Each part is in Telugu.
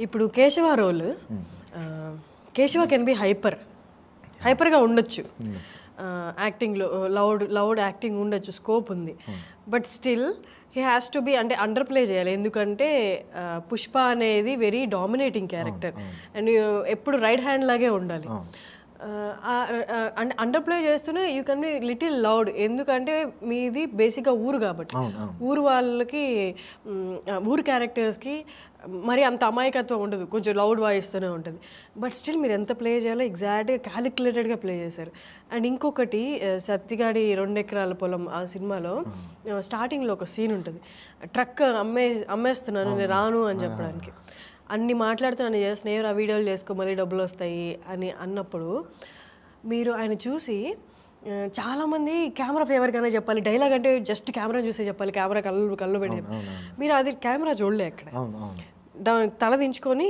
ఇప్పుడు Keshava role Keshava can be హైపర్గా ఉండొచ్చు యాక్టింగ్లో లౌడ్ యాక్టింగ్ ఉండొచ్చు స్కోప్ ఉంది but still he has to be అంటే అండర్ ప్లే చేయాలి ఎందుకంటే పుష్ప అనేది వెరీ డామినేటింగ్ క్యారెక్టర్ అండ్ ఎప్పుడు రైట్ హ్యాండ్ లాగే ఉండాలి అంటే అండర్ ప్లే చేస్తూనే you can be little loud ఎందుకంటే మీది బేసిక్గా ఊరు కాబట్టి ఊరు వాళ్ళకి ఊరు క్యారెక్టర్స్కి మరి అంత అమాయకత్వం ఉండదు కొంచెం లౌడ్ వాయిస్తూనే ఉంటుంది బట్ స్టిల్ మీరు ఎంత ప్లే చేయాలో ఎగ్జాక్ట్గా క్యాలిక్యులేటెడ్గా ప్లే చేశారు అండ్ ఇంకొకటి సత్తిగాడి 2 ఎకరాల పొలం ఆ సినిమాలో స్టార్టింగ్లో ఒక సీన్ ఉంటుంది ట్రక్ అమ్మేస్తున్నాను నేను రాను అని చెప్పడానికి అన్ని మాట్లాడుతున్నాను చేస్తున్నాయి ఆ వీడియోలు చేసుకో మళ్ళీ డబ్బులు వస్తాయి అని అన్నప్పుడు మీరు ఆయన చూసి చాలామంది కెమెరా ఫేవర్గానే చెప్పాలి డైలాగ్ అంటే జస్ట్ కెమెరా చూసే చెప్పాలి కెమెరా కళ్ళు పెట్టి మీరు అది కెమెరా చూడలే అక్కడ దాని తల దించుకొని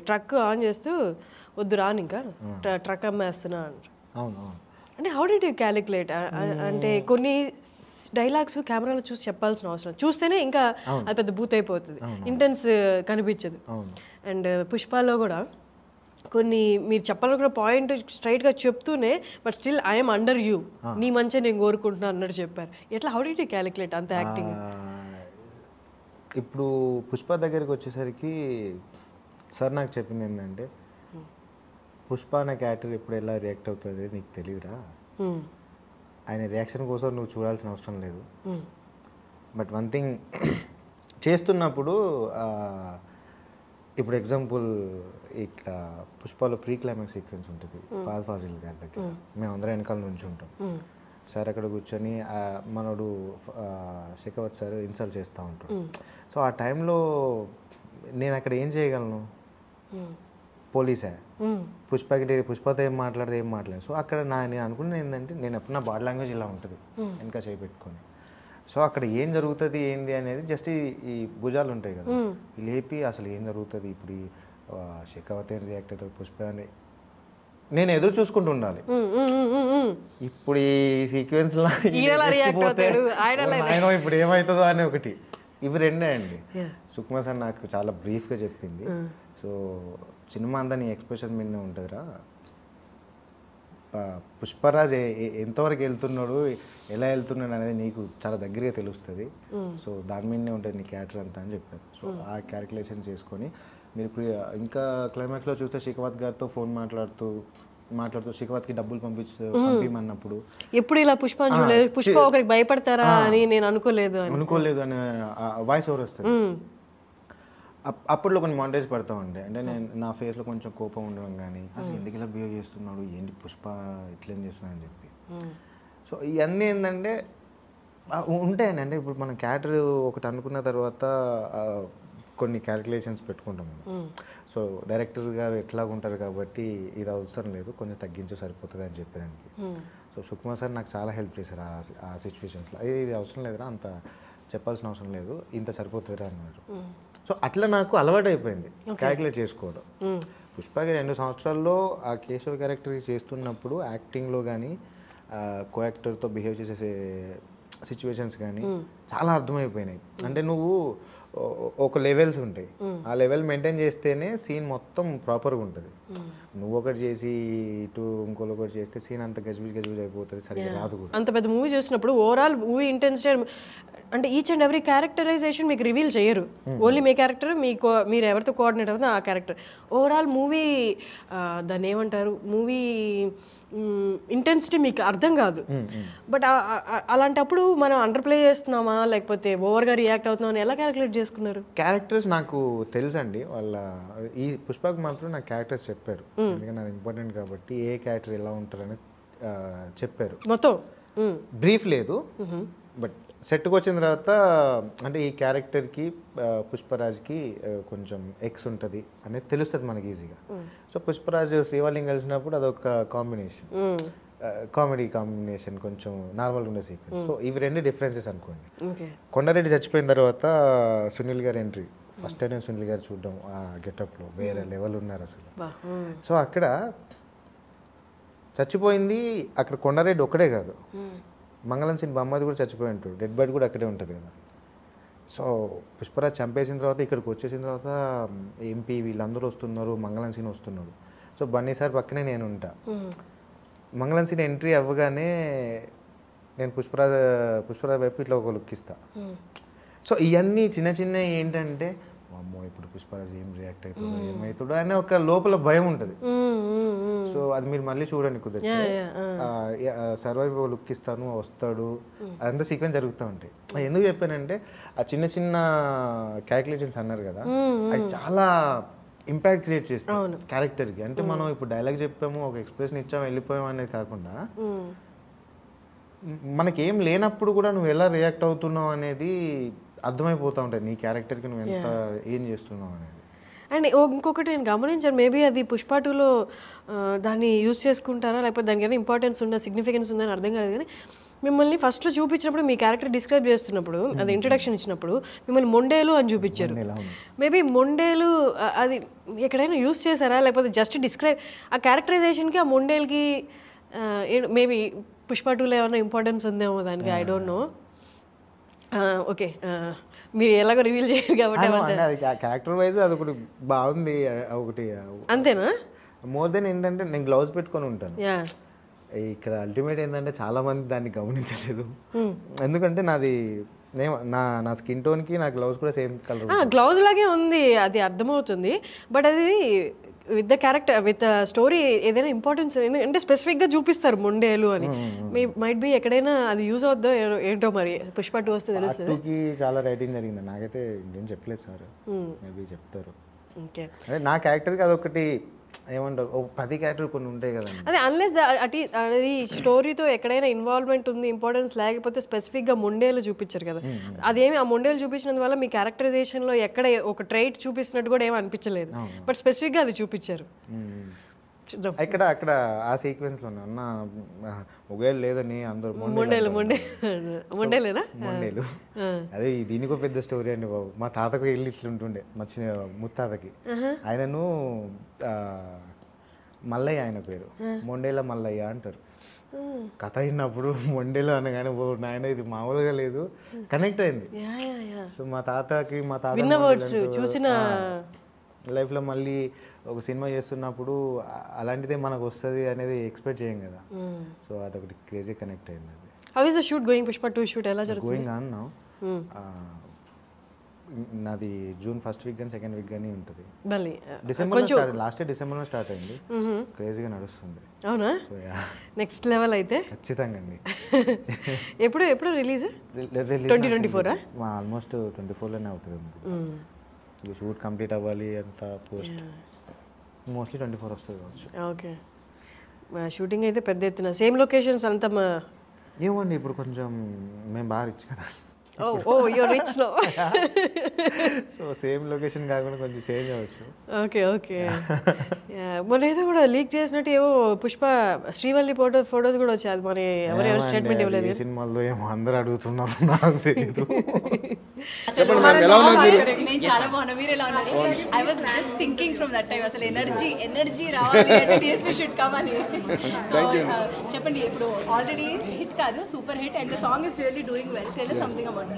ట్రక్ ఆన్ చేస్తూ వద్దు రాను ఇంకా ట్రక్ అమ్మేస్తున్నా అంటే హౌ డిడ్ యూ క్యాలిక్యులేట్ అంటే కొన్ని డైలాగ్స్ కెమెరాలో చూసి చెప్పాల్సిన అవసరం చూస్తేనే ఇంకా అది పెద్ద బూత్ అయిపోతుంది ఇంటెన్స్ కనిపించదు అండ్ పుష్పలో కూడా కొన్ని మీరు చెప్పాలనుకున్న పాయింట్ స్ట్రైట్గా చెప్తూనే but still I'm under you నీ మంచిగా నేను కోరుకుంటున్నాను అన్నట్టు చెప్పారు ఎట్లా హౌ డిడ్ యూ క్యాలిక్యులేట్ అంత యాక్టింగ్ ఇప్పుడు పుష్ప దగ్గరికి వచ్చేసరికి సార్ నాకు చెప్పింది ఏంటంటే పుష్ప అనే క్యారెక్టర్ ఇప్పుడు ఎలా రియాక్ట్ అవుతుంది నీకు తెలియదురా ఆయన రియాక్షన్ కోసం నువ్వు చూడాల్సిన అవసరం లేదు బట్ వన్ థింగ్ చేస్తున్నప్పుడు ఇప్పుడు ఎగ్జాంపుల్ ఇక్కడ పుష్పలో ప్రీ క్లైమాక్స్ సీక్వెన్స్ ఉంటుంది ఫాజిల్ గారి దగ్గర మేమందరం వెనకాల నుంచి ఉంటాం సార్ అక్కడ కూర్చొని మనోడు శేఖవత్ సార్ ఇన్సల్ట్ చేస్తూ ఉంటాడు సో ఆ టైంలో నేను అక్కడ ఏం చేయగలను పోలీసే పుష్పతో ఏం మాట్లాడలేదు సో అక్కడ నేను అనుకున్నది ఏంటంటే నేను ఎప్పుడు నా బాడీ లాంగ్వేజ్ ఇలా ఉంటుంది వెనక చేపెట్టుకొని సో అక్కడ ఏం జరుగుతుంది ఏంది అనేది జస్ట్ ఈ భుజాలు ఉంటాయి కదా లేపి అసలు ఏం జరుగుతుంది ఇప్పుడు ఈ శేఖవత్ ఏం రియాక్ట్ అవుతుంది పుష్ప అని నేను ఎదురు చూసుకుంటూ ఉండాలి ఇప్పుడు ఈ సీక్వెన్స్లో ఇప్పుడు ఏమవుతుందో అని ఒకటి ఇవి రెండే అండి సుకుమా సార్ నాకు చాలా బ్రీఫ్గా చెప్పింది సో సినిమా అంతా నీ ఎక్స్ప్రెషన్ మీదనే ఉంటుందిరా పుష్పరాజ్ ఎంతవరకు వెళ్తున్నాడు ఎలా వెళ్తున్నాడు అనేది నీకు చాలా దగ్గరగా తెలుస్తుంది సో దాని మీదనే ఉంటుంది నీ క్యారెక్టర్ అంతా అని చెప్పారు సో ఆ క్యాలిక్యులేషన్ చేసుకొని మీరు ఇంకా క్లైమాక్స్లో చూస్తే శేఖవత్ గారితో ఫోన్ మాట్లాడుతూ శేఖవత్కి డబ్బులు పంపించమన్నప్పుడు ఎప్పుడు ఇలా పుష్ప ఒకరికి భయపడతారా అని నేను అనుకోలేదు అనే వాయిస్ ఓవర్ వస్తుంది అప్పట్లో కొన్ని మాంటేజ్ పడతా ఉండే అంటే నేను నా ఫేస్లో కొంచెం కోపం ఉండడం కానీ అసలు ఎందుకు ఇలా బిహేవ్ చేస్తున్నాడు ఏంటి పుష్ప ఇట్లేం చేస్తున్నాడు అని చెప్పి సో ఇవన్నీ ఏంటంటే ఉంటాయండి అంటే ఇప్పుడు మనం క్యారెక్టర్ ఒకటి అనుకున్న తర్వాత కొన్ని క్యాలిక్యులేషన్స్ పెట్టుకుంటాం మనం సో డైరెక్టర్ గారు ఎట్లా ఉంటారు కాబట్టి ఇది అవసరం లేదు కొంచెం తగ్గించే సరిపోతుంది అని చెప్పేదానికి సో సుకుమార్ సార్ నాకు చాలా హెల్ప్ చేశారు ఆ సిచ్యువేషన్స్లో ఇది అవసరం లేదురా అంత చెప్పాల్సిన అవసరం లేదు ఇంత సరిపోతుందిరా అన్నారు సో అట్లా నాకు అలవాటు అయిపోయింది క్యాలిక్యులేట్ చేసుకోవడం పుష్పకి 2 సంవత్సరాల్లో ఆ కేశవ్ క్యారెక్టర్ చేస్తున్నప్పుడు యాక్టింగ్లో కానీ కో యాక్టర్తో బిహేవ్ చేసే సిచ్యువేషన్స్ కానీ చాలా అర్థమైపోయినాయి అంటే నువ్వు ఒక లెవెల్స్ ఉంటాయి ఆ లెవెల్ మెయింటైన్ చేస్తేనే సీన్ మొత్తం ప్రాపర్గా ఉంటుంది నువ్వు ఒకటి చేసి ఇటు ఇంకోటి ఒకటి చేస్తే సీన్ అంత గజిబిజ్ అయిపోతుంది సరిగ్గా రాదు కూడా అంత పెద్ద మూవీ చేసినప్పుడు ఓవరాల్ మూవీ ఇంటెన్సిటీ అంటే ఈచ్ అండ్ ఎవ్రీ క్యారెక్టరైజేషన్ మీకు రివీల్ చేయరు ఓన్లీ మీ క్యారెక్టర్ మీరు ఎవరితో కోఆర్డినేట్ అవుతుందో ఆ క్యారెక్టర్ ఓవరాల్ మూవీ దాన్ని ఏమంటారు మూవీ ఇంటెన్సిటీ మీకు అర్థం కాదు బట్ అలాంటప్పుడు మనం అండర్ ప్లే చేస్తున్నామా లేకపోతే ఓవర్గా రియాక్ట్ అవుతున్నామని ఎలా క్యాలిక్యులేట్ చేసుకున్నారు క్యారెక్టర్స్ నాకు తెలుసండి వాళ్ళ ఈ పుష్పకు మాత్రం నాకు క్యారెక్టర్స్ చెప్పారు ఎందుకంటే అది ఇంపార్టెంట్ కాబట్టి ఏ క్యారెక్టర్ ఎలా ఉంటారని చెప్పారు మొత్తం బ్రీఫ్ లేదు బట్ సెట్కి వచ్చిన తర్వాత అంటే ఈ క్యారెక్టర్కి పుష్పరాజ్కి కొంచెం ఎక్స్ ఉంటుంది అనేది తెలుస్తుంది మనకి ఈజీగా సో పుష్పరాజ్ శ్రీవల్లిని కలిసినప్పుడు అదొక కాంబినేషన్ కామెడీ కాంబినేషన్ కొంచెం నార్మల్గా ఉండే సీక్వెన్స్ సో ఇవి 2 డిఫరెన్సెస్ అనుకోండి కొండారెడ్డి చచ్చిపోయిన తర్వాత సునీల్ గారి ఎంట్రీ ఫస్ట్ టైం నేను సునీల్ గారు చూడడం ఆ గెటప్లో వేరే లెవెల్ ఉన్నారు అసలు సో అక్కడ చచ్చిపోయింది అక్కడ కొండారెడ్డి ఒక్కడే కాదు మంగళం సీన్ బొమ్మది కూడా చచ్చిపోయి ఉంటాడు డెడ్ బాడీ కూడా అక్కడే ఉంటుంది కదా సో పుష్పరాజ్ చంపేసిన తర్వాత ఇక్కడికి వచ్చేసిన తర్వాత ఎంపీ వీళ్ళందరూ వస్తున్నారు, మంగళం సీన్ వస్తున్నాడు. సో బన్నీ సార్ పక్కనే నేను ఉంటా. మంగళం సీన్ ఎంట్రీ అవ్వగానే నేను పుష్పరాజ్ వైపు ఇట్లా ఒక లుక్ ఇస్తా. సో ఇవన్నీ చిన్న చిన్న ఏంటంటే అమ్మో ఇప్పుడు పుష్పరాజ్ ఏం రియాక్ట్ అవుతుందో ఏమవుతుందో అనే ఒక లోపల భయం ఉంటుంది. సో అది మీరు మళ్ళీ చూడండి కుదిరితే. సర్వైవ్ లుక్ ఇస్తాను, వస్తాడు, అదంతా సీక్వెన్స్ జరుగుతూ ఉంటాయి. ఎందుకు చెప్పానంటే ఆ చిన్న చిన్న క్యాలిక్యులేషన్స్ అన్నారు కదా, అవి చాలా ఇంపాక్ట్ క్రియేట్ చేస్తాం క్యారెక్టర్కి. అంటే మనం ఇప్పుడు డైలాగ్ చెప్పాము, ఒక ఎక్స్ప్రెషన్ ఇచ్చాము, వెళ్ళిపోయాము అనేది కాకుండా మనకేం లేనప్పుడు కూడా నువ్వు ఎలా రియాక్ట్ అవుతున్నావు అనేది అర్థమైపోతూ ఉంటాయి, నీ క్యారెక్టర్కి నువ్వు ఎంత ఏం చేస్తున్నావు అనేది. అండ్ ఇంకొకటి నేను గమనించాను, మేబీ అది పుష్ప 2లో దాన్ని యూజ్ చేసుకుంటారా లేకపోతే దానికి ఏమైనా ఇంపార్టెన్స్ ఉందా, సిగ్నిఫికెన్స్ ఉందని అర్థం కాదు. కానీ మిమ్మల్ని ఫస్ట్లో చూపించినప్పుడు మీ క్యారెక్టర్ డిస్క్రైబ్ చేస్తున్నప్పుడు, అది ఇంట్రడక్షన్ ఇచ్చినప్పుడు మిమ్మల్ని మొండేలు అని చూపించారు. మేబీ మొండేలు అది ఎక్కడైనా యూజ్ చేశారా లేకపోతే జస్ట్ డిస్క్రైబ్ ఆ క్యారెక్టరైజేషన్కి ఆ మొండేల్కి మేబీ పుష్ప 2లో ఏమైనా ఇంపార్టెన్స్ ఉందేమో దానికి, ఐ డోంట్ నో. ఓకే, మీరు ఎలాగో రివీల్ చేయరు కాబట్టి క్యారెక్టర్ వైజ్ అది ఒకటి బాగుంది. ఒకటి అంతేనా? మోర్ దెన్ ఏంటంటే నేను గ్లౌజ్ పెట్టుకొని ఉంటాను ఇక్కడ. అల్టిమేట్ ఏంటంటే చాలా మంది దాన్ని గమనించలేదు, ఎందుకంటే నాది నా స్కిన్ టోన్కి నా గ్లౌజ్ కూడా సేమ్ కలర్, గ్లౌజ్ లాగే ఉంది, అది అర్థమవుతుంది. బట్ అది with the character with story ఏదైనా ఇంపార్టెన్స్ అంటే స్పెసిఫిక్గా చూపిస్తారు మొండేలు అని. మైట్ బి ఎక్కడైనా అది యూజ్ అవుద్దో ఏంటో, మరి పుష్ప 2 వస్తే తెలుస్తుంది. చాలా రైటింగ్ జరిగింది, నాకైతే ఇంకేం చెప్పలేదు సార్, మేబీ చెప్తారు. ఓకే, అదే నా క్యారెక్టర్కి అదొకటి ఏమంటారు, ప్రతి క్యారెక్టర్ కొన్ని ఉంటాయి కదా. అదే అన్లెస్ అది స్టోరీతో ఎక్కడైనా ఇన్వాల్వ్మెంట్ ఉంది, ఇంపార్టెన్స్ లేకపోతే స్పెసిఫిక్గా మొండేలు చూపించారు కదా. అదేమి ఆ మొండేలు చూపించినందువల్ల మీ క్యారెక్టరైజేషన్లో ఎక్కడ ఒక ట్రైట్ చూపిస్తున్నట్టు కూడా ఏమి అనిపించలేదు, బట్ స్పెసిఫిక్గా అది చూపించారు. అక్కడ ఆ సీక్వెన్స్లో అన్న ఒకవేళ లేదని అందరూ మొండేలేనా మొండేలు. అదే దీనికో పెద్ద స్టోరీ అండి బాబు. మా తాతకు వెళ్ళి ఇట్లుంటుండే, మా ముత్తాతకి. ఆయనను మల్లయ్య, ఆయన పేరు మొండేల మల్లయ్య అంటారు. కథ అయినప్పుడు మొండేలు అనగానే నాయన ఇది మామూలుగా లేదు, కనెక్ట్ అయింది. సో మా తాతకి మా తాత చూసిన లైఫ్లో మళ్ళీ ఒక సినిమా చేస్తున్నప్పుడు అలాంటిదే మనకు వస్తుంది అనేది ఎక్స్పెక్ట్ చేయం కదా. సో అదొకటి క్రేజీ కనెక్ట్ అయింది. అది how is the shoot going? Pushpa 2 shoot ఎలా జరుగుతుంది? Going on now. నాది జూన్ ఫస్ట్ వీక్ కానీ సెకండ్ వీక్ కానీ ఉంటుంది. డిసెంబర్ లాస్ట్ ఇయర్ డిసెంబర్లో స్టార్ట్ అయింది, క్రేజీగా నడుస్తుంది. అవునా? నెక్స్ట్ లెవెల్ అయితే ఖచ్చితంగా అండి. ఎప్పుడు రిలీజ్? 2024 ఆల్మోస్ట్ 24లోనే అవుతుంది. షూట్ కంప్లీట్ అవ్వాలి అంతా, పోస్ట్ మోస్ట్లీ 24 వస్తుంది కావచ్చు. ఓకే, షూటింగ్ అయితే పెద్ద ఎత్తున సేమ్ లొకేషన్స్ అంతా ఏమండి ఇప్పుడు కొంచెం మేము బాగా రిచ్ కదా. సో సేమ్ లొకేషన్ కాకుండా కొంచెం చేంజ్ అవ్వచ్చు. ఓకే మొన్న ఏదో కూడా లీక్ చేసినట్టు ఏవో పుష్ప శ్రీవల్లి ఫోటోస్ కూడా వచ్చాయి, అది మరి ఎవరెవరు స్టేట్మెంట్ ఇవ్వలేదు. సినిమాల్లో ఏమో అందరూ అడుగుతున్నారు, నాకు తెలియదు. నేను చాలా బాగున్నా, మీరు ఎలా ఉన్నారు? I was just thinking from that time, అసలు ఎనర్జీ రావాలి అంటే డిఎస్పీ షుడ్ కమ్ అని. చెప్పండి, ఇప్పుడు ఆల్రెడీ హిట్ కాదు, super hit, and the song is really doing well. Tell us something about it.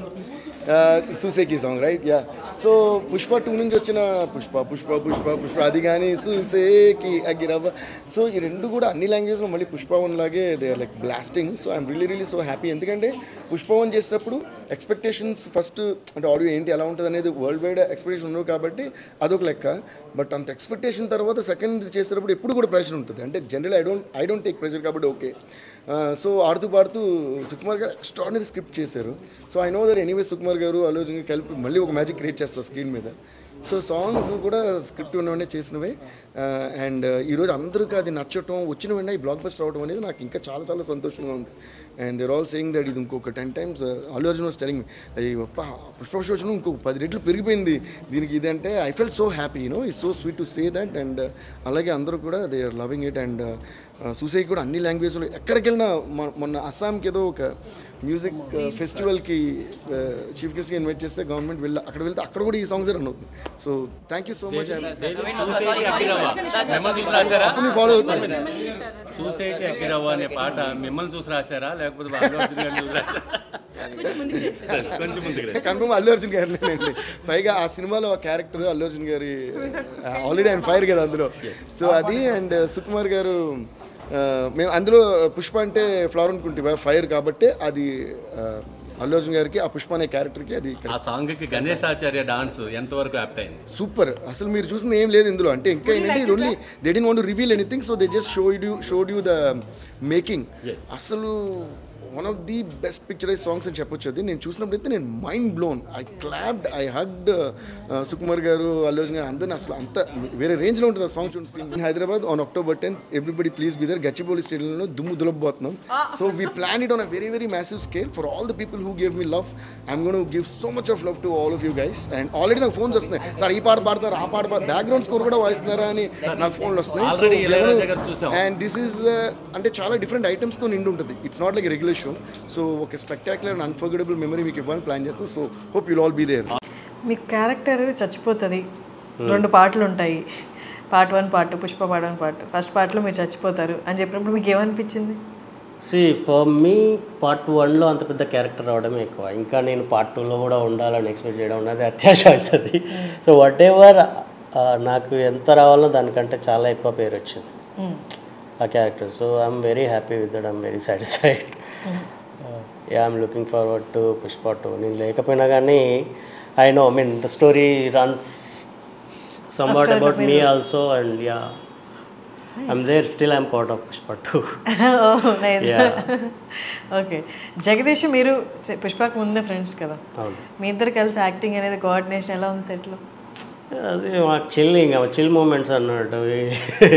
Sooseki song right? Yeah. So Pushpa 2 నుంచి వచ్చిన పుష్ప అది కానీ సూసేకి అగిరవ్వ, సో ఈ రెండు కూడా అన్ని లాంగ్వేజ్లో మళ్ళీ పుష్ప 1 లాగే they are like blasting. So I'm really so happy, ఎందుకంటే పుష్ప 1 చేసినప్పుడు ఎక్స్పెక్టేషన్స్ ఫస్ట్ అంటే ఆడియో ఏంటి ఎలా ఉంటుంది అనేది వరల్డ్ వైడ్ ఎక్స్పెక్టేషన్ ఉండవు కాబట్టి అదొక లెక్క. బట్ అంత ఎక్స్పెక్టేషన్ తర్వాత సెకండ్ చేసేటప్పుడు ఎప్పుడు కూడా ప్రెషర్ ఉంటుంది. అంటే general I don't take pressure కాబట్టి ఓకే. సో ఆడుతూ పాడుతూ సుకుమార్ గారు ఎక్స్ట్రాడినరీ స్క్రిప్ట్ చేశారు. So I know that anyway Sukumar గారు అల్లు అర్జున్ కలిపి మళ్ళీ ఒక మ్యాజిక్ క్రియేట్ చేస్తారు స్క్రీన్ మీద. సో సాంగ్స్ కూడా స్క్రిప్ట్ ఉన్నవన్నీ చేసినవే. అండ్ ఈరోజు అందరికీ అది నచ్చటం, వచ్చిన వెంటనే ఈ బ్లాక్ బస్టర్ అవడం అనేది నాకు ఇంకా చాలా చాలా సంతోషంగా ఉంది. And they're all saying that ఇది ఇంకొక 10 times Allu Arjun was telling me Pushpa వచ్చిన ఇంకొక 10 రెట్లు పెరిగిపోయింది దీనికి ఇదంటే I felt so happy, it's so sweet to say that. And అలాగే అందరూ కూడా they are loving it. And సూసైడ్ కూడా అన్ని లాంగ్వేజ్లో ఎక్కడికి వెళ్ళినా, మొన్న అస్సాంకి ఏదో ఒక మ్యూజిక్ ఫెస్టివల్కి చీఫ్ గెస్ట్గా ఇన్వైట్ చేస్తే గవర్నమెంట్ అక్కడ వెళ్తే అక్కడ కూడా ఈ సాంగ్స్ రన్ అవుతుంది. So thank you so much. Follow అవుతుంది. సూసైటీ అకిరవ్వ అనే పాట మిమ్మల్ని చూసి రాశారా లేకపోతే కన్ఫర్మ్ అల్లు అర్జున్ గారినేనండి. పైగా ఆ సినిమాలో ఆ క్యారెక్టర్ అల్లు అర్జున్ గారి ఆల్రెడీ ఆయన ఫైర్ కదా అందులో. సో అది అండ్ సుకుమార్ గారు మేము అందులో పుష్ప అంటే ఫ్లవర్ అనుకుంటే ఫైర్ కాబట్టి అది అల్లు అర్జున్ గారికి ఆ పుష్ప అనే క్యారెక్టర్కి అది ఆ సాంగ్కి గణేష్ ఆచార్య డాన్స్ ఎంతవరకు యాప్ట్ అయింది? సూపర్. అసలు మీరు చూసింది ఏం లేదు ఇందులో. అంటే ఇంకా ఏంటంటే ఇది only they didn't want to reveal anything, so they just showed you the making. అసలు one of the best picturise songs అని చెప్పొచ్చు. అది నేను చూసినప్పుడు అయితే నేను mind blown, I clapped, I hugged Sukumar గారు, అల్లు అర్జున్ గారు అందరిని. అసలు అంత వేరే రేంజ్లో ఉంటుంది ఆ సాంగ్ చూడండి screen. In Hyderabad on October 10th everybody please be there. Gachibowli స్టేడియంలో దుమ్ము దులపబోతున్నాం. So we plan it on a very very massive scale for all the people who gave me love. I'm gonna give so much of love to all of you guys. And already నాకు ఫోన్స్ వస్తున్నాయి, సార్ ఈ పాట పాడుతున్నారు, ఆ పాట బ్యాక్గ్రౌండ్ స్కోర్ కూడా వాయిస్తున్నారా అని నాకు ఫోన్లు వస్తున్నాయి. సో అండ్ దిస్ ఈజ్ అంటే చాలా డిఫరెంట్ ఐటమ్స్తో నిండి ఉంటుంది. It's not like regular show. So ఒక స్పెక్టాక్యులర్ అండ్ అన్ఫర్గెటబుల్ మెమరీ మీకు ఇవ్వాలని ప్లాన్ చేస్తాం. So hope you'll all be there. మీ క్యారెక్టర్ చచ్చిపోతుంది, 2 పాటలు ఉంటాయి, part 1 part 2, Pushpa part 1 part 2. First పార్ట్లో మీరు చచ్చిపోతారు అని చెప్పినప్పుడు మీకు ఏమనిపించింది? ఫర్ మీ పార్ట్ 1లో అంత పెద్ద క్యారెక్టర్ రావడమే ఎక్కువ. ఇంకా నేను పార్ట్ 2లో కూడా ఉండాలని ఎక్స్పెక్ట్ చేయడం ఉన్నది అత్యాశ అవుతుంది. సో వాట్ ఎవర్ నాకు ఎంత రావాలో దానికంటే చాలా ఎక్కువ పేరు వచ్చింది ఆ character. So I'm very happy with that, I'm very satisfied. I'm looking forward to Pushpa 2. నేను లేకపోయినా కానీ I know, I mean the story runs somewhat about me also, and yeah, nice. I'm there still, I'm part of Pushpa 2. Oh nice. Yeah. Okay, Jagadish మీరు పుష్పకు ముందే ఫ్రెండ్స్ కదా, అవును. మీ ఇద్దరు కలిసి యాక్టింగ్ అనేది కోఆర్డినేషన్ ఎలా ఉంది సెట్లో? అది మాకు చిల్ మూమెంట్స్ అన్నట్టు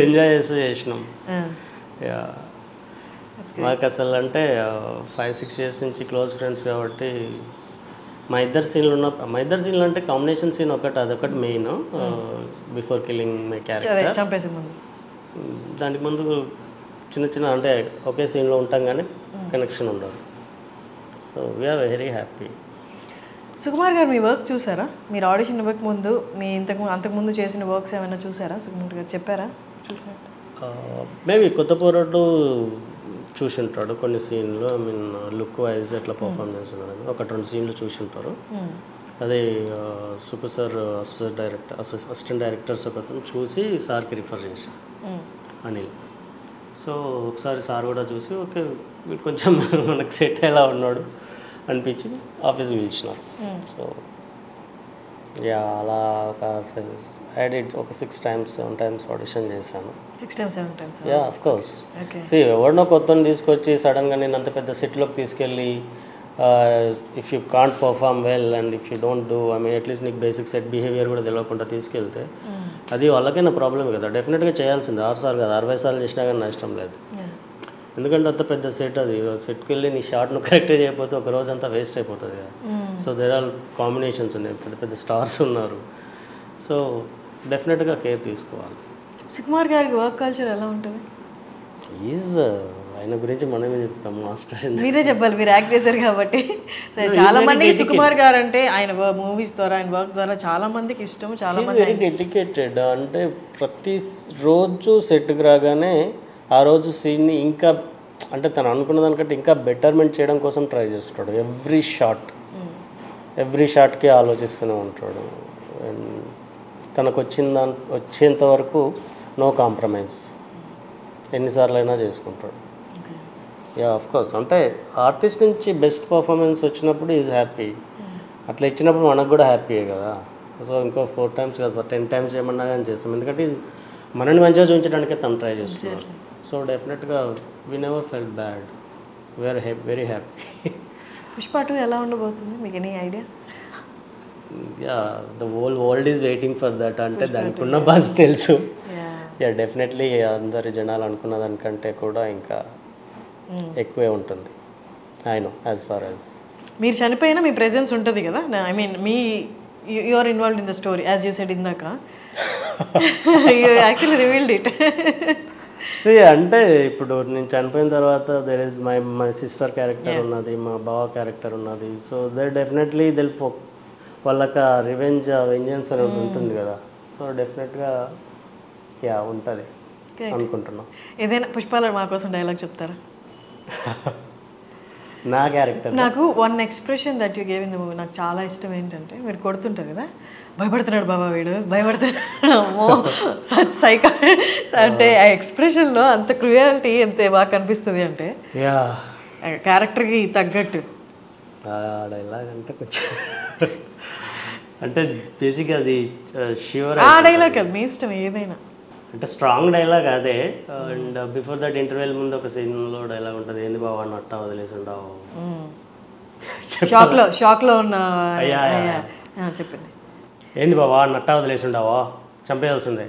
ఎంజాయ్ చేసినాం. యా, మాకు అసలు అంటే 5-6 years నుంచి క్లోజ్ ఫ్రెండ్స్ కాబట్టి మా ఇద్దరు సీన్లు అంటే కాంబినేషన్ సీన్ ఒకటి, అదొకటి main. Before killing my character, చంపేసే ముందు, దానికి ముందు చిన్న అంటే ఒకే సీన్లో ఉంటాం కానీ కనెక్షన్ ఉండదు. So we're very happy. Sukumar గారు మీ వర్క్ చూసారా? మీరు ఆడిషన్ వర్క్ ముందు మీ అంతకుముందు చేసిన వర్క్స్ ఏమైనా చూసారా? సుకుమార్ గారు చెప్పారా చూసినట్టు? మేబీ కొత్త పోరాటు చూసి ఉంటాడు కొన్ని సీన్లు. ఐ మీన్ లుక్ వైజ్ ఎట్లా పర్ఫామ్ చేస్తున్నాడని 1-2 సీన్లు చూసి ఉంటారు. అదే సుకు సార్ అసిస్టెంట్ డైరెక్టర్స్ ఒకతను చూసి సార్కి రిఫర్ చేశారు, అనిల్. సో ఒకసారి సార్ కూడా చూసి ఓకే వీడు కొంచెం మనకు సెట్ ఎలా ఉన్నాడు అనిపించి ఆఫీస్కి పిలిచినారు. సో యా, అలా ఒక 6 times 7 times ఆడిషన్ చేశాను. 6 times 7 times? Yeah, of course. ఎవరినో కొత్తని తీసుకొచ్చి సడన్గా నేను అంత పెద్ద సెట్లోకి తీసుకెళ్ళి if you can't perform well and if you don't do, I mean at least నీకు బేసిక్ సెట్ బిహేవియర్ కూడా తెలియకుండా తీసుకెళ్తే అది వాళ్ళకైనా ప్రాబ్లం కదా. డెఫినెట్గా చేయాల్సింది 6 సార్లు కదా, 60 సార్లు చేసినా కానీ నష్టం లేదు. ఎందుకంటే అంత పెద్ద సెట్, అది సెట్కి వెళ్ళి నీ షార్ట్ను కరెక్ట్గా చేయకపోతే ఒక రోజు అంతా వేస్ట్ అయిపోతుంది కదా. సో దేర్ ఆర్ కాంబినేషన్స్ ఉన్నాయి, పెద్ద పెద్ద స్టార్స్ ఉన్నారు. సో డెఫినెట్గా కేర్ తీసుకోవాలి. సుకుమార్ గారికి వర్క్ కల్చర్ ఎలా ఉంటుంది? ఆయన గురించి మనమే చెప్తాం, మాస్టర్. మీరే చెప్పాలి, మీరు యాక్ట్ చేశారు కాబట్టి. చాలా మందికి సుకుమార్ గారు అంటే ఆయన మూవీస్ ద్వారా, ఆయన వర్క్ ద్వారా చాలా మందికి ఇష్టం. చాలా మంది వెరీ డెడికేటెడ్. అంటే ప్రతి రోజు సెట్కి రాగానే ఆ రోజు సీన్ని ఇంకా అంటే తను అనుకున్న దానికంటే ఇంకా బెటర్మెంట్ చేయడం కోసం ట్రై చేస్తాడు. ఎవ్రీ షాట్కి ఆలోచిస్తూనే ఉంటాడు. అండ్ తనకు వచ్చేంత వరకు నో కాంప్రమైజ్, ఎన్నిసార్లు అయినా చేసుకుంటాడు. Yeah, of course. అంటే ఆర్టిస్ట్ నుంచి బెస్ట్ పర్ఫార్మెన్స్ వచ్చినప్పుడు ఈజ్ హ్యాపీ. అట్లా ఇచ్చినప్పుడు మనకు కూడా హ్యాపీయే కదా. సో ఇంకో 4 times కదా 10 times ఏమన్నా కానీ చేస్తాం, ఎందుకంటే మనల్ని మంచిగా చూపించడానికే తను ట్రై చేస్తున్నారు. సో డెఫినెట్గా we never felt bad, we're very happy. Pushpa 2 ఎలా ఉండబోతుంది, మీకు any idea? Yeah, the whole world is waiting for that. అంటే దానికి ఉన్న బజ్ తెలుసు. యా, డెఫినెట్లీ అందరి జనాలు అనుకున్న దానికంటే కూడా ఇంకా ఎక్కువే ఉంటుంది. I know, as far as మీరు చనిపోయినా మీ ప్రెజెన్స్ ఉంటుంది కదా. I mean you are involved in the story as you said ఇందాక. You actually revealed it. So అంటే ఇప్పుడు నేను చనిపోయిన తర్వాత there is my sister character ఉన్నది, మా బావ క్యారెక్టర్ ఉన్నది. సో దర్ డెఫినెట్లీ వాళ్ళకి వెంజెన్స్ అనేది ఉంటుంది కదా. సో డెఫినెట్గా యా ఉంటుంది అనుకుంటున్నాం. ఏదైనా పుష్పాల మా కోసం డైలాగ్ చెప్తారా? నా క్యారెక్టర్ నాకు one expression that you gave in the movie నాకు చాలా ఇష్టం ఏంటంటే మీరు కొడుతుంటారు కదా భయపడుతున్నాడు బాబా వీడు భయపడుతున్నాడు అమ్మో సైకా అంటే ఆ ఎక్స్ప్రెషన్లో అంత క్రూయాలిటీ ఎంత బాగా కనిపిస్తుంది అంటే యా క్యారెక్టర్కి తగ్గట్టు డైలాగ్ అంటే కొంచెం అంటే బేసిక్గా అది ష్యూర్ ఆ డైలాగ్ కదా మీ ఇష్టం ఏదైనా అంటే స్ట్రాంగ్ డైలాగ్ అదే అండ్ బిఫోర్ దట్ ఇంటర్వెల్ ముందు ఒక సీన్లో డైలాగ్ ఉంటుంది ఏంది బాబా నట్ట వదిలేసి ఉండవు షాక్లో ఉన్న అయ్యా చెప్పండి ఏంది బాబా నట్ట వదిలేసి ఉండవా చంపేయాల్సిందే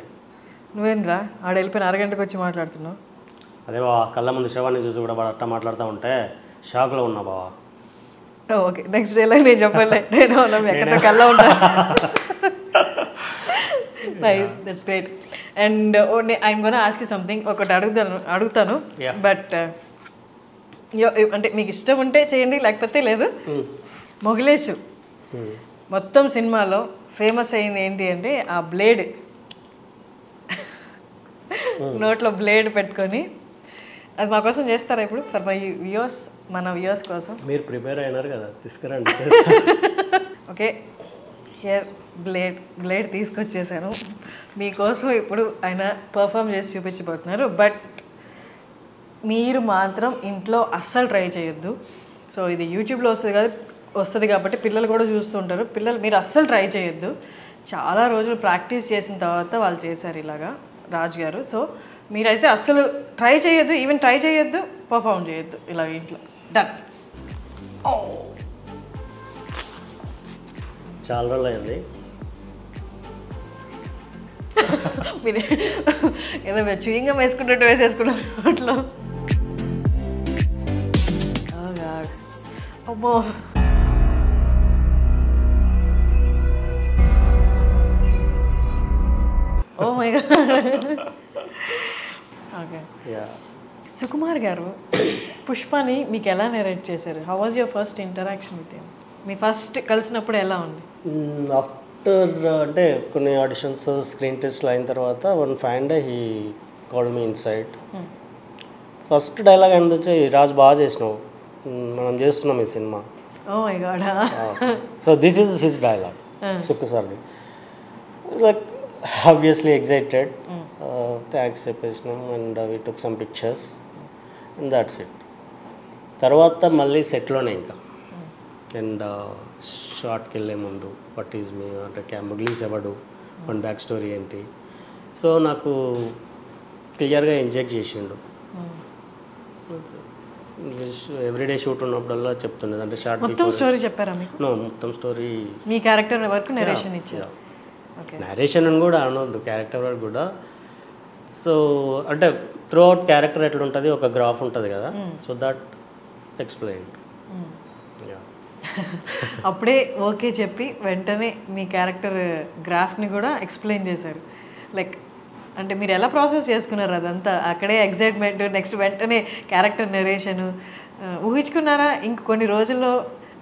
నువ్వేంద్రా ఆడ వెళ్ళిపోయిన అరగంటకు వచ్చి మాట్లాడుతున్నావు అదే బాబా కళ్ళ ముందు శవాన్ని చూసి కూడా వాడు అట్ట మాట్లాడుతూ ఉంటే షాక్లో ఉన్నా బాబా ఓకే నెక్స్ట్ డైలాగ్ నేను చెప్పలే నేను ఎక్కడ కల్లా ఉంటాను nice that's great and I'm gonna ask you something ఒకటి అడుగుతాను బట్ అంటే మీకు ఇష్టం ఉంటే చేయండి లేకపోతే లేదు మొగిలేషు మొత్తం సినిమాలో ఫేమస్ అయింది ఏంటి అంటే ఆ బ్లేడ్ నోట్లో బ్లేడ్ పెట్టుకొని అది మా కోసం చేస్తారా ఇప్పుడు ఫర్ మై వ్యూవర్స్ మన వ్యూవర్స్ కోసం మీరు ప్రిపేర్ అయినారు కదా తీసుకురండి ఓకే హియర్ బ్లేడ్ తీసుకొచ్చేసాను మీకోసం ఇప్పుడు ఆయన పర్ఫామ్ చేసి చూపించబోతున్నారు బట్ మీరు మాత్రం ఇంట్లో అస్సలు ట్రై చేయొద్దు సో ఇది యూట్యూబ్లో వస్తుంది కాబట్టి పిల్లలు కూడా చూస్తుంటారు పిల్లలు మీరు అస్సలు ట్రై చేయొద్దు చాలా రోజులు ప్రాక్టీస్ చేసిన తర్వాత వాళ్ళు చేశారు ఇలాగా రాజ్ గారు సో మీరైతే అస్సలు ట్రై చేయొద్దు ఈవెన్ ట్రై చేయొద్దు పర్ఫామ్ చేయొద్దు ఇలాగ ఇంట్లో డన్ చాలా రోజులు అయింది మీరు ఏదో చూయింగా వేసుకున్నట్టు వేసేసుకున్నారు అట్లా అమ్మో oh my god okay Sukumar గారు పుష్పని మీకు ఎలా నెరేట్ చేశారు how was your first interaction with him మీ ఫస్ట్ కలిసినప్పుడు ఎలా ఉంది ఆఫ్టర్ అంటే కొన్ని ఆడిషన్స్ స్క్రీన్ టెస్ట్లు అయిన తర్వాత one fine day he called me inside first dialogue అనేది వచ్చి రాజు బాగా చేసినావు మనం చేస్తున్నాం ఈ సినిమా oh my god so this is his dialogue Sukku సార్ది లైక్ ఆబ్వియస్లీ ఎగ్జైటెడ్ థ్యాంక్స్ చెప్పేసినాం and we took some pictures and that's it తర్వాత మళ్ళీ సెట్లోనే ఇంకా అండ్ షార్ట్కి వెళ్ళే ముందు వాట్ ఈజ్ మీ అంటే ముగ్లీస్ ఎవడు వన్ బ్యాక్ స్టోరీ ఏంటి సో నాకు క్లియర్గా ఇంజెక్ట్ చేసిండు ఎవ్రీడే షూట్ ఉన్నప్పుడల్లా చెప్తుండేది అంటే షార్ట్ మొత్తం స్టోరీ చెప్పారా మీకు నో మొత్తం స్టోరీ మీ క్యారెక్టర్ వరకు నరేషన్ ఇచ్చారు నరేషన్ అని కూడా అనొద్దు క్యారెక్టర్ వరకు కూడా సో అంటే త్రూ అవుట్ క్యారెక్టర్ ఎట్లా ఉంటుంది ఒక గ్రాఫ్ ఉంటుంది కదా సో దట్ ఎక్స్ప్లెయిన్ అప్పుడే ఓకే చెప్పి వెంటనే మీ క్యారెక్టర్ గ్రాఫ్ని కూడా ఎక్స్ప్లెయిన్ చేశారు లైక్ అంటే మీరు ఎలా ప్రాసెస్ చేసుకున్నారు అదంతా అక్కడే ఎగ్జైట్మెంట్ నెక్స్ట్ వెంటనే క్యారెక్టర్ నెరేషను ఊహించుకున్నారా ఇంక కొన్ని రోజుల్లో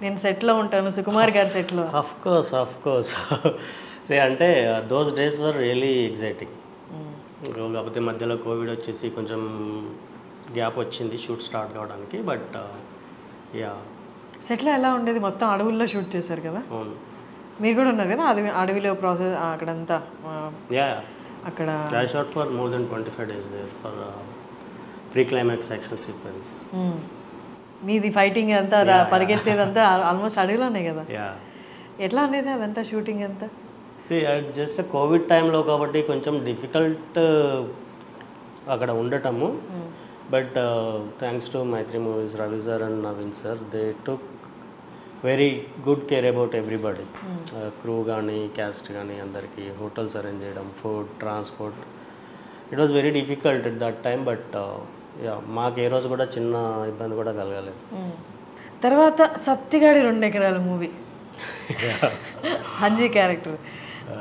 నేను సెట్లో ఉంటాను సుకుమార్ గారి సెట్లో ఆఫ్ కోర్స్ అంటే those days were really exciting కాకపోతే మధ్యలో కోవిడ్ వచ్చేసి కొంచెం గ్యాప్ వచ్చింది షూట్ స్టార్ట్ కావడానికి బట్ యా సెట్లో ఎలా ఉండేది మొత్తం అడవుల్లో షూట్ చేశారు కదా అవును మీరు కూడా ఉన్నారు కదా అడవిలో ప్రాసెస్ అక్కడంతా యా అక్కడ I shot for more than 25 days there for pre climax action sequence మీది ఫైటింగ్ అంతా పరిగెత్తేదంతా ఆల్మోస్ట్ అడవిలోనే కదా ఎట్లా అనేది అదంతా షూటింగ్ అంతా జస్ట్ కోవిడ్ టైంలో కాబట్టి కొంచెం డిఫికల్ట్ అక్కడ ఉండటము but thanks to Mythri Movies Ravi sir and Naveen sir they took very good care about everybody crew కానీ క్యాస్ట్ కానీ అందరికీ హోటల్స్ అరేంజ్ చేయడం food transport it was very difficult at that time but మాకు ఏ రోజు కూడా చిన్న ఇబ్బంది కూడా కలగలేదు తర్వాత సత్తిగాడి 2 ఎకరాల మూవీ హంజీ క్యారెక్టర్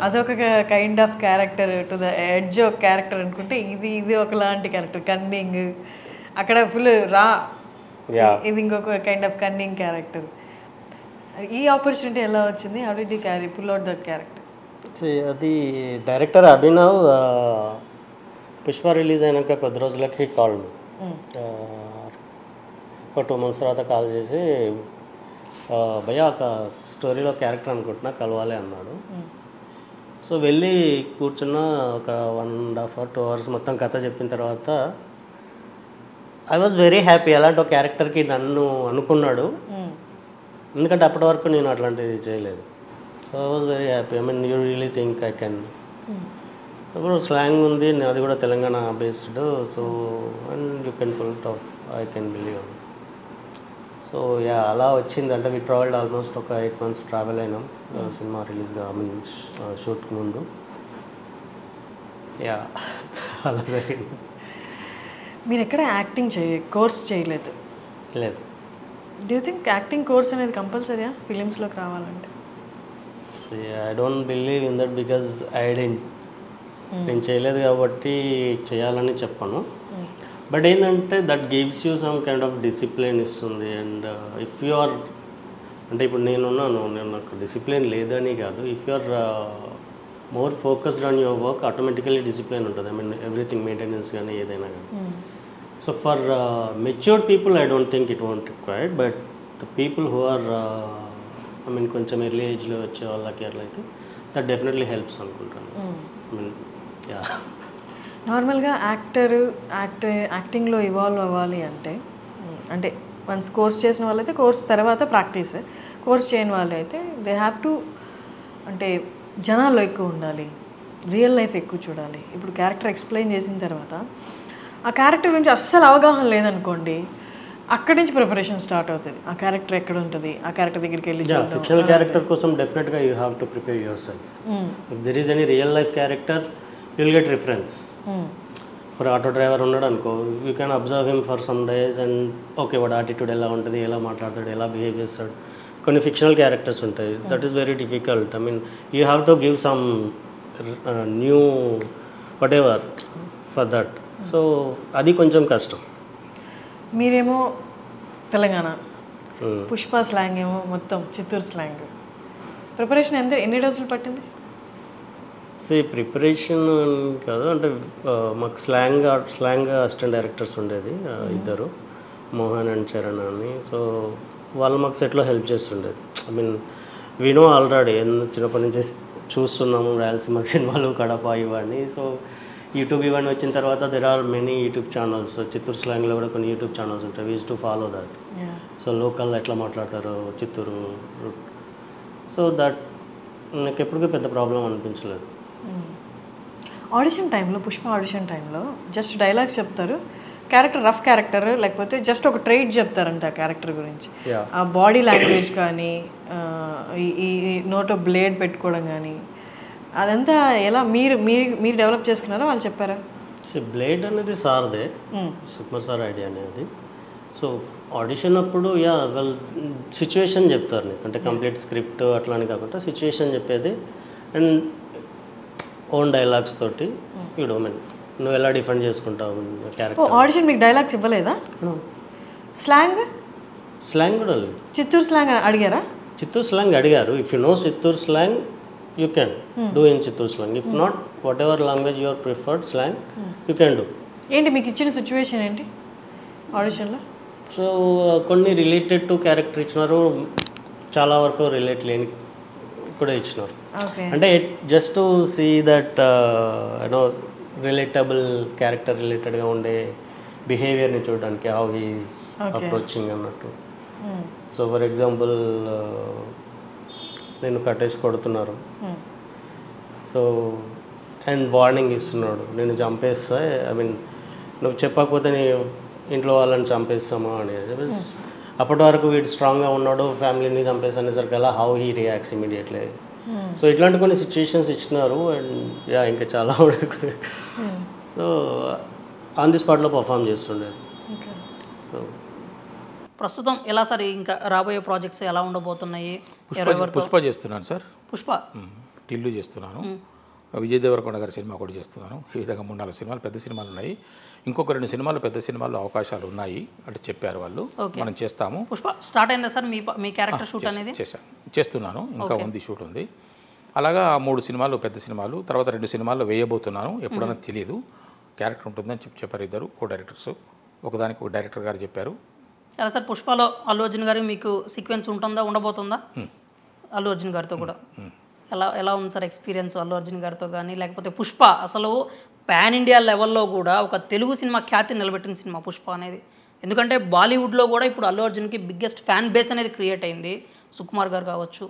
అదొక kind of character to the edge of character అనుకుంటే ఇది ఒకలాంటి క్యారెక్టర్ కన్నింగ్ అక్కడ ఫుల్ రా ఇది ఇంకొక కైండ్ ఆఫ్ కన్నింగ్ క్యారెక్టర్ ఈ ఆపర్చునిటీ ఎలా వచ్చింది how did you carry pull out that character అది డైరెక్టర్ అభినవ్ పుష్ప రిలీజ్ అయినాక కొద్ది రోజులకి కాల్ ఒక 2 months తర్వాత కాల్ చేసి భయ్యా ఒక స్టోరీలో క్యారెక్టర్ అనుకుంటున్నా కలవాలి అన్నాడు. సో వెళ్ళి కూర్చున్న ఒక 1.5 or 2 hours మొత్తం కథ చెప్పిన తర్వాత ఐ వాజ్ వెరీ హ్యాపీ. అలాంటి ఒక క్యారెక్టర్కి నన్ను అనుకున్నాడు, ఎందుకంటే అప్పటి వరకు నేను అట్లాంటిది చేయలేదు. So I was very happy. I mean you really think I can. ఇప్పుడు స్లాంగ్ ఉంది, అది కూడా Telangana based. So and you can pull it off, I can believe. So yeah అలా వచ్చింది. అంటే వి ట్రావెల్డ్ ఆల్మోస్ట్ ఒక 8 months ట్రావెల్ అయినాం సినిమా రిలీజ్గా, ఐ మీన్ షూట్కి ముందు. యా అలా జరిగింది. మీరు ఎక్కడ యాక్టింగ్ కోర్స్ చేయలేదు? లేదు. Do you think acting course అనేది కంపల్సరీయా ఫిలిమ్స్లోకి రావాలంటే? I don't believe in that because నేను చేయలేదు కాబట్టి చేయాలని చెప్పను. బట్ ఏంటంటే that gives you some kind of discipline ఇస్తుంది. అండ్ ఇఫ్ యు ఆర్, అంటే ఇప్పుడు నేను నాకు డిసిప్లిన్ లేదని కాదు, if you are more focused on your work automatically discipline ఉంటుంది. ఐ మీన్ ఎవ్రీథింగ్ మెయింటెనెన్స్ కానీ ఏదైనా కానీ. So for matured people I don't think it won't required, but the people who are I mean కొంచెం ఎర్లీ ఏజ్లో వచ్చే వాళ్ళకి అట్లయితే దట్ డెఫినెట్లీ హెల్ప్స్ అనుకుంటాను. ఐ మీన్ యా నార్మల్గా యాక్టింగ్లో ఇవాల్వ్ అవ్వాలి అంటే వన్స్ కోర్స్ చేసిన వాళ్ళైతే కోర్స్ తర్వాత ప్రాక్టీస్, కోర్స్ చేయని వాళ్ళైతే దే హ్యావ్ టు అంటే జనాల్లో ఎక్కువ ఉండాలి, రియల్ లైఫ్ ఎక్కువ చూడాలి. ఇప్పుడు క్యారెక్టర్ ఎక్స్ప్లెయిన్ చేసిన తర్వాత ఆ క్యారెక్టర్ గురించి అస్సలు అవగాహన లేదనుకోండి, అక్కడి నుంచి ప్రిపరేషన్ స్టార్ట్ అవుతుంది. ఆ క్యారెక్టర్ ఎక్కడ ఉంటుంది, ఆ క్యారెక్టర్ దగ్గరికి వెళ్ళి ఫిక్షనల్ క్యారెక్టర్ కోసం డెఫినెట్గా you have to prepare your self. If there is any real life character you'll get reference. For auto driver ఉన్నాడు అనుకో, you can observe him for some days and okay వాడు యాటిట్యూడ్ ఎలా ఉంటుంది, ఎలా మాట్లాడతాడు, ఎలా బిహేవ్ చేస్తాడు. కొన్ని ఫిక్షనల్ క్యారెక్టర్స్ ఉంటాయి, that is very difficult. I mean you have to give some knew what ever for that. So అది కొంచెం కష్టం. మీరేమో తెలంగాణ, పుష్ప స్లాంగ్ ఏమో మొత్తం చిత్తూరు స్లాంగ్. ప్రిపరేషన్ ఎన్ని రోజులు పట్టింది? ప్రిపరేషన్ కాదు, అంటే మాకు స్లాంగ్ అసిస్టెంట్ డైరెక్టర్స్ ఉండేది ఇద్దరు, మోహన్ అండ్ చరణ్ అని. సో వాళ్ళు మాకు సెట్లో హెల్ప్ చేస్తుండేది. I mean we know already చిన్నప్పటి నుంచి చూస్తున్నాము రాయలసీమ సినిమాలు, కడప ఇవన్నీ. సో యూట్యూబ్ ఇవన్నీ వచ్చిన తర్వాత there are many YouTube channels. Chittoor స్లాంగ్లో కూడా కొన్ని యూట్యూబ్ ఛానల్స్ ఉంటాయి. We used to follow that. So local ఎట్లా మాట్లాడతారు చిత్తూరు. సో దట్ నాకు ఎప్పటికీ పెద్ద ప్రాబ్లం అనిపించలేదు. ఆడిషన్ టైంలో, పుష్ప ఆడిషన్ టైంలో జస్ట్ డైలాగ్స్ చెప్తారు, క్యారెక్టర్ రఫ్ క్యారెక్టర్ లేకపోతే జస్ట్ ఒక ట్రైట్ చెప్తారంట ఆ క్యారెక్టర్ గురించి. ఆ బాడీ లాంగ్వేజ్ కానీ, ఈ నోట్లో బ్లేడ్ పెట్టుకోవడం కానీ, అదంతా ఎలా మీరు డెవలప్ చేసుకున్నారా, వాళ్ళు చెప్పారా? బ్లేడ్ అనేది సార్దే, సుకుమార్ సార్ ఐడియా అనేది. సో ఆడిషన్ అప్పుడు వెల్ సిచ్యువేషన్ చెప్తారు నీకు, అంటే కంప్లీట్ స్క్రిప్ట్ అట్లా అని కాకుండా సిచ్యువేషన్ చెప్పేది అండ్ ఓన్ డైలాగ్స్ తోటి ఇప్పుడు నువ్వు ఎలా డిఫెండ్ చేసుకుంటావు క్యారెక్టర్. ఆడిషన్ మీకు డైలాగ్స్ ఇవ్వలేదా? స్లాంగ్ కూడా లేదు. చిత్తూరు స్లాంగ్ అడిగారా? చిత్తూరు స్లాంగ్ అడిగారు. If you know Chittoor slang you can do in Chittoor slang. If not whatever language your preferred slang you can do. ఏంటి మీకు ఇచ్చిన సిచ్యువేషన్ ఏంటి ఆడిషన్లో? సో కొన్ని రిలేటెడ్ టు క్యారెక్టర్ ఇచ్చినారు, చాలా వరకు రిలేట్ లేని కూడా ఇచ్చినారు. అంటే just to see that you know relatable character రిలేటెడ్గా ఉండే బిహేవియర్ని చూడడానికి, హౌ హీఈస్ అప్రోచింగ్ అన్నట్టు. సో ఫర్ ఎగ్జాంపుల్ నేను కట్టేసి కొడుతున్నారు, సో అండ్ వార్నింగ్ ఇస్తున్నాడు, నేను చంపేస్తా, ఐ మీన్ నువ్వు చెప్పకపోతే నీ ఇంట్లో వాళ్ళని చంపేస్తామా అనేది. అప్పటి వరకు వీడు స్ట్రాంగ్గా ఉన్నాడు, ఫ్యామిలీని చంపేసనేసరికి అలా how he reacts immediately. So ఇట్లాంటి కొన్ని సిచ్యువేషన్స్ ఇచ్చినారు అండ్ ఇంకా చాలా సో ఆన్ ది స్పాట్లో పర్ఫామ్ చేస్తుండేది. సో ప్రస్తుతం ఎలా సార్ ఇంకా రాబోయే ప్రాజెక్ట్స్ ఎలా ఉండబోతున్నాయి? పుష్ప చేస్తున్నాను సార్, పుష్ప టిల్లు చేస్తున్నాను, విజయ్ దేవరకొండ గారి సినిమా కూడా చేస్తున్నాను. ఈ విధంగా 3-4 సినిమాలు పెద్ద సినిమాలు ఉన్నాయి. ఇంకొక 2 సినిమాలు పెద్ద సినిమాల్లో అవకాశాలు ఉన్నాయి అంటే చెప్పారు వాళ్ళు, మనం చేస్తాము. పుష్ప స్టార్ట్ అయిందా సార్ మీ క్యారెక్టర్ షూట్ అనేది? చేస్తున్నాను, ఇంకా ఉంది, షూట్ ఉంది. అలాగా 3 సినిమాలు పెద్ద సినిమాలు, తర్వాత 2 సినిమాల్లో వేయబోతున్నాను. ఎప్పుడన్నా తెలియదు, క్యారెక్టర్ ఉంటుందని చెప్పారు ఇద్దరు కో డైరెక్టర్స్. ఒకదానికి ఒక డైరెక్టర్ గారు చెప్పారు, ఎలా సార్ పుష్పలో అల్లు అర్జున్ గారికి మీకు సీక్వెన్స్ ఉంటుందా ఉండబోతుందా అల్లు అర్జున్ గారితో కూడా ఎలా ఉంది సార్ ఎక్స్పీరియన్స్ అల్లు అర్జున్ గారితో కానీ లేకపోతే పుష్ప అసలు పాన్ ఇండియా లెవెల్లో కూడా ఒక తెలుగు సినిమా ఖ్యాతి నిలబెట్టిన సినిమా పుష్ప అనేది. ఎందుకంటే బాలీవుడ్లో కూడా ఇప్పుడు అల్లు అర్జున్కి బిగ్గెస్ట్ ఫ్యాన్ బేస్ అనేది క్రియేట్ అయింది. సుకుమార్ గారు కావచ్చు,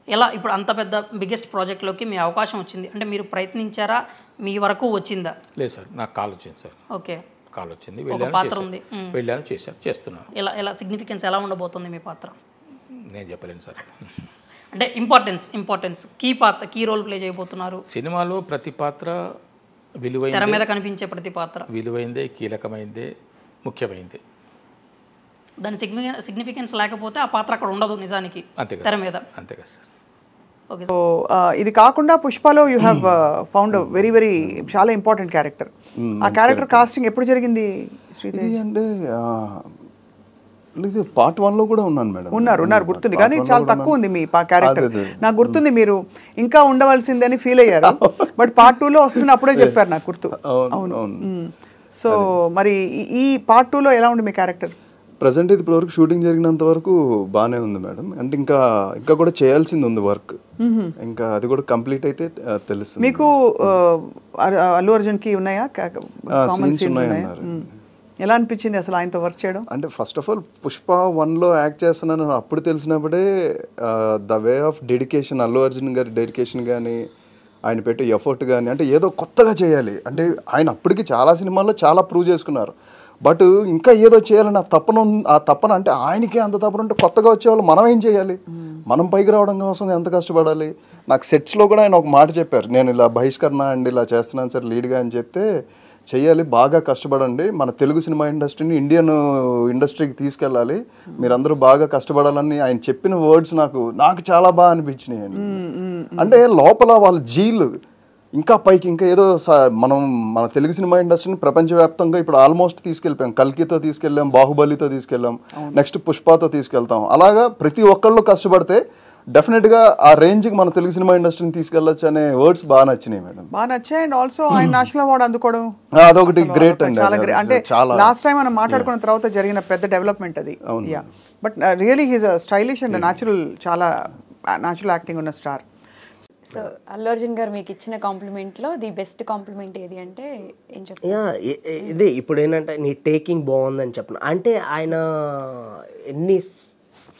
ఎలా ఇప్పుడు అంత పెద్ద బిగ్గెస్ట్ ప్రాజెక్ట్లోకి మీ అవకాశం వచ్చింది అంటే మీరు ప్రయత్నించారా, మీ వరకు వచ్చిందా? లేదు సార్, నాకు కాల్ వచ్చింది సార్. ఓకే, కాల్ వచ్చింది, ఒక పాత్ర ఉంది, వెళ్ళాను, చేస్తున్నాను. ఎలా సిగ్నిఫికెన్స్ ఎలా ఉండబోతుంది మీ పాత్ర? నేను చెప్పలేను సార్. అంటే ఇంపార్టెన్స్ కీ రోల్ ప్లే చేయబోతున్నారు సినిమాలో. ప్రతి పాత్ర విలువైంది, తెర మీద కనిపించే ప్రతి పాత్ర విలువైందే, కీలకమైందే, ముఖ్యమైందే. దాని సిగ్నిఫికెన్స్ లేకపోతే ఆ పాత్ర అక్కడ ఉండదు నిజానికి తెర మీద. అంతే కదా సార్. ఓకే. సో ఇది కాకుండా పుష్పలో యూ హ్యావ్ ఫౌండ్ వెరీ చాలా ఇంపార్టెంట్ క్యారెక్టర్. ఆ క్యారెక్టర్ కాస్టింగ్ ఎప్పుడు జరిగింది శ్రీతేజ్? ఇది అంటే లేదు, పార్ట్ 1లో కూడా ఉన్నాను మేడం. ఉన్నారు గుర్తుంది, కానీ చాలా తక్కువ ఉంది మీ క్యారెక్టర్. నాకు గుర్తుంది మీరు ఇంకా ఉండవలసిందని ఫీల్ అయ్యారు, బట్ పార్ట్ 2లో వస్తున్నప్పుడే చెప్పారు నాకు గుర్తు. అవును. సో మరి ఈ పార్ట్ 2లో ఎలా ఉంది మీ క్యారెక్టర్? ప్రజెంట్ ఇది ఇప్పటివరకు షూటింగ్ జరిగినంత వరకు బాగానే ఉంది మేడం. అంటే ఇంకా కూడా చేయాల్సింది ఉంది వర్క్. ఇంకా అది కూడా కంప్లీట్ అయితే తెలుస్తుంది. మీకు అల్లు అర్జున్కి ఉన్నాయా సీన్స్ ఉన్నాయన్నారు? ఎలా అనిపించింది అసలు ఆయనతో వర్క్ చేయడం? అంటే ఫస్ట్ ఆఫ్ ఆల్ పుష్ప 1లో యాక్ట్ చేస్తున్నాను అప్పుడు తెలిసినప్పుడే the way of dedication, Allu Arjun గారి డెడికేషన్ కానీ ఆయన పెట్టే ఎఫర్ట్ కానీ, అంటే ఏదో కొత్తగా చేయాలి అంటే ఆయన అప్పటికి చాలా సినిమాల్లో చాలా ప్రూవ్ చేసుకున్నారు. బట్ ఇంకా ఏదో చేయాలని ఆ తపన అంటే ఆయనకే అంత తపన ఉంటే కొత్తగా వచ్చేవాళ్ళు మనం ఏం చేయాలి, మనం పైకి రావడం కోసం ఎంత కష్టపడాలి. నాకు సెట్స్లో కూడా ఆయన ఒక మాట చెప్పారు, నేను ఇలా బహిష్కరణ అండి ఇలా చేస్తున్నాను సార్ లీడ్గా అని చెప్తే, చెయ్యాలి, బాగా కష్టపడండి, మన తెలుగు సినిమా ఇండస్ట్రీని ఇండియన్ ఇండస్ట్రీకి తీసుకెళ్ళాలి, మీరందరూ బాగా కష్టపడాలని ఆయన చెప్పిన వర్డ్స్ నాకు చాలా బాగా అనిపించినాయి. అంటే లోపల వాళ్ళ జీలు ఇంకా పైకి ఇంకా ఏదో మన తెలుగు సినిమా ఇండస్ట్రీని ప్రపంచవ్యాప్తంగా ఇప్పుడు ఆల్మోస్ట్ తీసుకెళ్ళిపోయాం. కల్కితో తీసుకెళ్ళాం, బాహుబలితో తీసుకెళ్ళాం, నెక్స్ట్ పుష్పతో తీసుకెళ్తాం. అలాగా ప్రతి ఒక్కళ్ళు కష్టపడితే డెఫినెట్గా ఆ రేంజ్కి మన తెలుగు సినిమా ఇండస్ట్రీని తీసుకెళ్ళచ్చు అనే వర్డ్స్ బాగా నచ్చినాయి మేడం. బాగా నచ్చాయి. అండ్ ఆల్సో ఆయన నేషనల్ అవార్డు అందుకోవడం అదొకటి గ్రేట్ అండి. అంటే లాస్ట్ టైం మనం మాట్లాడుకున్న తర్వాత జరిగిన పెద్ద డెవలప్మెంట్ అది. But really he's stylish and natural, చాలా న్యాచురల్ యాక్టింగ్ ఉన్న స్టార్. సో అల్లు అర్జున్ గారు మీకు ఇచ్చిన కాంప్లిమెంట్లో ది బెస్ట్ కాంప్లిమెంట్ ఏది అంటే ఏం చెప్తారు? ఇదే ఇప్పుడు ఏంటంటే నీ టేకింగ్ బాగుందని చెప్పను. అంటే ఆయన ఎన్ని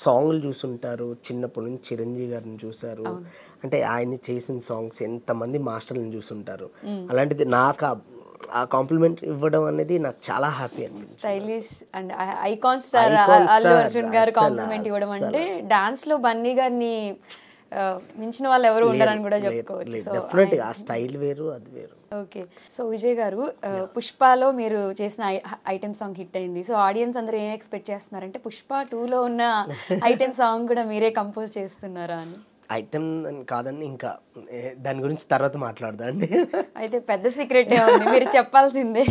సాంగ్లు చూసుంటారు, చిన్నప్పటి నుంచి చిరంజీవి గారిని చూశారు, అంటే ఆయన చేసిన సాంగ్స్ ఎంతమంది మాస్టర్లను చూసుంటారు. అలాంటిది నాకు ఆ కాంప్లిమెంట్ ఇవ్వడం అనేది నాకు చాలా హ్యాపీ అనిపిస్తుంది. Stylish and icon star Allu Arjun గారు కాంప్లిమెంట్ ఇవ్వడం అంటే డాన్స్లో బన్నీ గారిని మించిన వాళ్ళు ఎవరు ఉండరని కూడా చెప్పుకోవచ్చు. సో డెఫినెట్గా ఆ స్టైల్ వేరు, అది వేరు. ఓకే. సో విజయ్ గారు, పుష్పలో మీరు చేసిన ఐటెం సాంగ్ హిట్ అయింది. సో ఆడియన్స్ అందరూ ఏం ఎక్స్పెక్ట్ చేస్తున్నారంటే పుష్ప 2లో ఉన్న ఐటెం సాంగ్ కూడా మీరే కంపోజ్ చేస్తున్నారా అని? ఐటెం కాదండి, ఇంకా దాని గురించి తర్వాత మాట్లాడదాండి. అయితే పెద్ద సీక్రెట్ ఉంది, మీరు చెప్పాల్సిందే.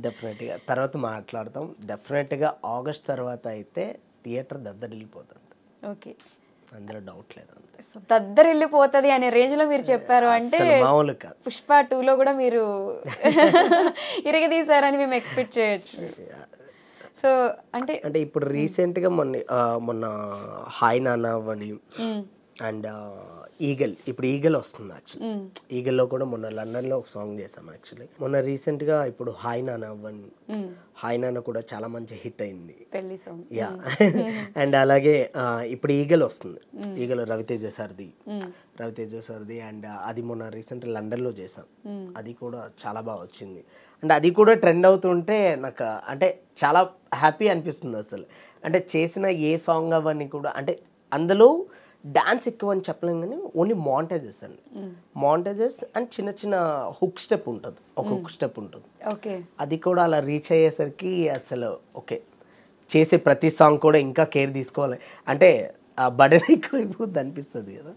డెఫినెట్గా తర్వాత మాట్లాడతాం. డెఫినెట్గా ఆగస్ట్ తర్వాత అయితే థియేటర్ దద్దరిల్లిపోతుంది. ఓకే, అందులో డౌట్ లేదు. దద్దరిల్లిపోతుంది అనే రేంజ్ లో మీరు చెప్పారు అంటే పుష్ప 2లో కూడా మీరు ఇరగదీశారని మేము ఎక్స్పెక్ట్ చేయొచ్చు. సో అంటే ఇప్పుడు రీసెంట్గా మొన్న హాయ్ నాన్న అని అండ్ ఇప్పుడు ఈగల్ వస్తుంది. యాక్చువల్లీ ఈగల్లో కూడా మొన్న లండన్లో ఒక సాంగ్ చేసాం. యాక్చువల్లీ మొన్న రీసెంట్గా ఇప్పుడు హాయ్ నాన్న అవ్వని, హాయ్ నాన్న కూడా చాలా మంచి హిట్ అయింది. యా. అండ్ అలాగే ఇప్పుడు ఈగల్ వస్తుంది. ఈగల్ రవితేజ సార్ది అండ్ అది మొన్న రీసెంట్ లండన్లో చేసాం. అది కూడా చాలా బాగా వచ్చింది. అండ్ అది కూడా ట్రెండ్ అవుతుంటే నాకు అంటే చాలా హ్యాపీ అనిపిస్తుంది అసలు. అంటే చేసిన ఏ సాంగ్ అవన్నీ కూడా అంటే అందులో డాన్స్ ఎక్కువ అని చెప్పలేం కానీ ఓన్లీ మాంటేజెస్ అండి. మాంటేజెస్ అండ్ చిన్న చిన్న హుక్ స్టెప్ ఉంటుంది, ఒక హుక్ స్టెప్ ఉంటుంది. అది కూడా అలా రీచ్ అయ్యేసరికి అసలు ఓకే, చేసే ప్రతి సాంగ్ కూడా ఇంకా కేర్ తీసుకోవాలి. అంటే ఆ బర్డెన్ ఎక్కువ అయిపోద్ది అనిపిస్తుంది కదా.